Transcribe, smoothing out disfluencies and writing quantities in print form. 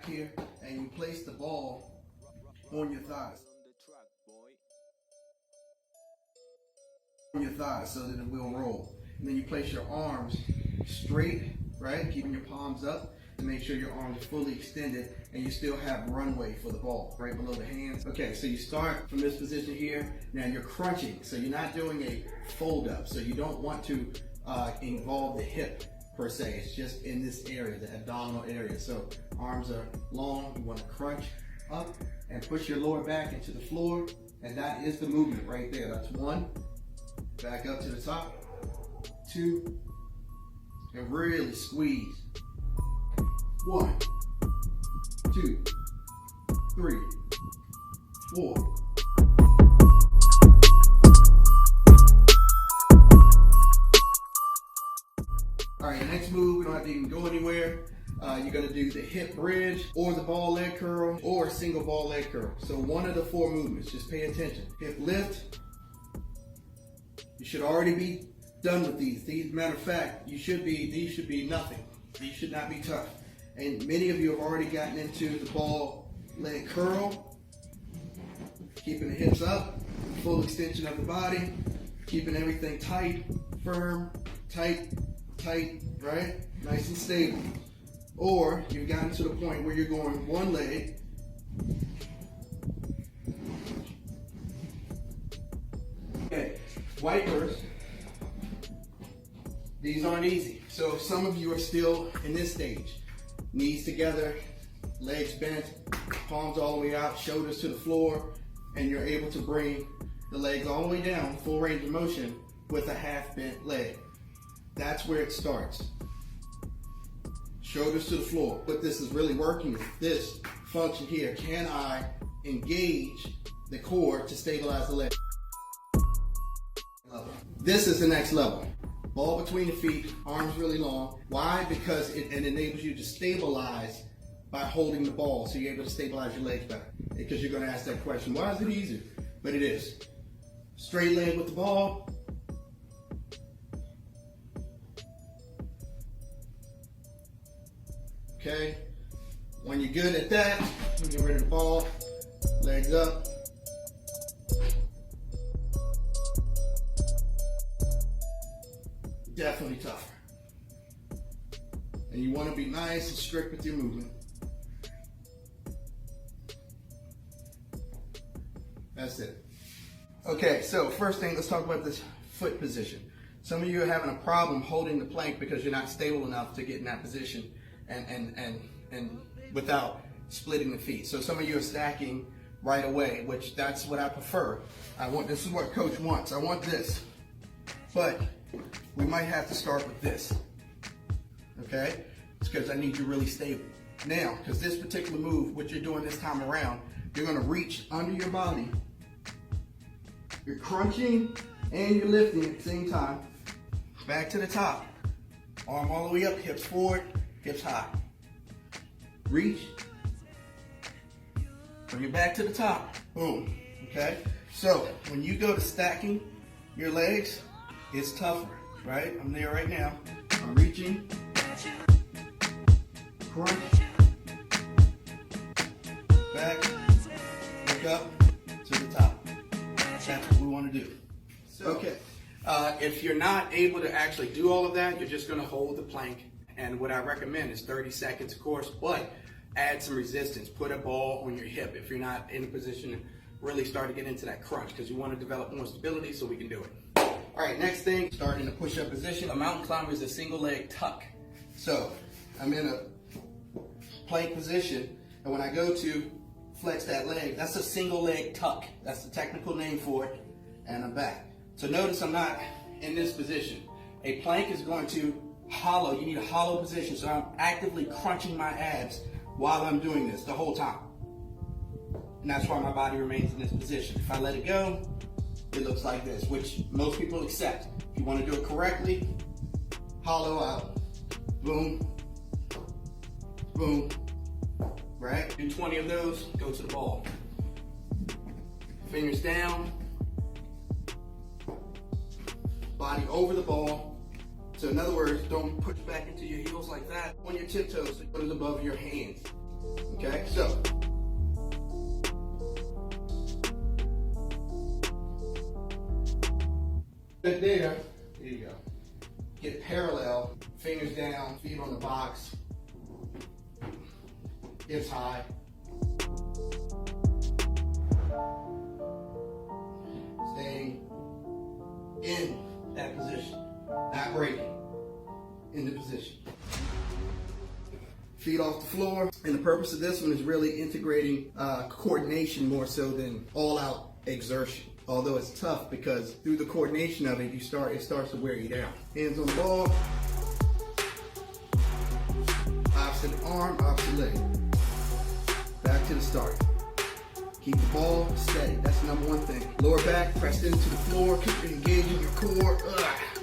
here, and you place the ball on your thighs. On your thighs so that it will roll. And then you place your arms straight, right? Keeping your palms up to make sure your arms are fully extended and you still have runway for the ball right below the hands. Okay, so you start from this position here. Now you're crunching, so you're not doing a fold up. So you don't want to involve the hip per se. It's just in this area, the abdominal area. So arms are long, you want to crunch up and push your lower back into the floor. And that is the movement right there. That's one. Back up to the top. Two. And really squeeze. 1, 2, 3, 4. All right, next move, we don't have to even go anywhere. You're gonna do the hip bridge or the ball leg curl or single ball leg curl. So one of the 4 movements, just pay attention. Hip lift. You should already be done with these. Matter of fact, these should be nothing. These should not be tough. And many of you have already gotten into the ball leg curl, keeping the hips up, full extension of the body, keeping everything tight, firm, tight, right? Nice and stable. Or you've gotten to the point where you're going one leg, okay, wipers. These aren't easy. So if some of you are still in this stage, knees together, legs bent, palms all the way out, shoulders to the floor, and you're able to bring the legs all the way down, full range of motion with a half bent leg. That's where it starts. Shoulders to the floor. What this is really working is this function here. Can I engage the core to stabilize the leg? This is the next level. Ball between the feet, arms really long. Why? Because it enables you to stabilize by holding the ball, so you're able to stabilize your legs better. Because you're going to ask that question, why is it easier? But it is. Straight leg with the ball. Okay. When you're good at that, you get rid of the ball, legs up. Definitely tougher. And you want to be nice and strict with your movement. That's it. Okay, so first thing, let's talk about this foot position. Some of you are having a problem holding the plank because you're not stable enough to get in that position and without splitting the feet. So some of you are stacking right away, which that's what I prefer. This is what coach wants. I want this. But we might have to start with this, okay? It's because I need you really stable. Now, because this particular move, what you're doing this time around, you're gonna reach under your body. You're crunching and you're lifting at the same time. Back to the top. Arm all the way up, hips forward, hips high. Reach. Bring it back to the top. Boom, okay? So, when you go to stacking your legs, it's tougher, right? I'm there right now. I'm reaching, crunch, back, look up to the top. That's what we want to do. So, okay, if you're not able to actually do all of that, you're just going to hold the plank. And what I recommend is 30 seconds, of course, but add some resistance. Put a ball on your hip if you're not in a position to really start to get into that crunch, because you want to develop more stability so we can do it. All right, next thing, starting in the push-up position. A mountain climber is a single leg tuck. So I'm in a plank position, and when I go to flex that leg, that's a single leg tuck. That's the technical name for it, and I'm back. So notice I'm not in this position. A plank is going to hollow. You need a hollow position, so I'm actively crunching my abs while I'm doing this the whole time. And that's why my body remains in this position. If I let it go, it looks like this, which most people accept. If you want to do it correctly, hollow out. Boom, boom, right? Do 20 of those, go to the ball. Fingers down, body over the ball. So in other words, don't push back into your heels like that. On your tiptoes, put it above your hands. Okay, so there you go. Get parallel, fingers down, feet on the box, hips high. Staying in that position, not breaking, in the position. Feet off the floor, and the purpose of this one is really integrating coordination more so than all-out exertion. Although it's tough because through the coordination of it, it starts to wear you down. Hands on the ball, opposite arm, opposite leg. Back to the start. Keep the ball steady. That's the number one thing. Lower back pressed into the floor. Keep engaging your core. Ugh.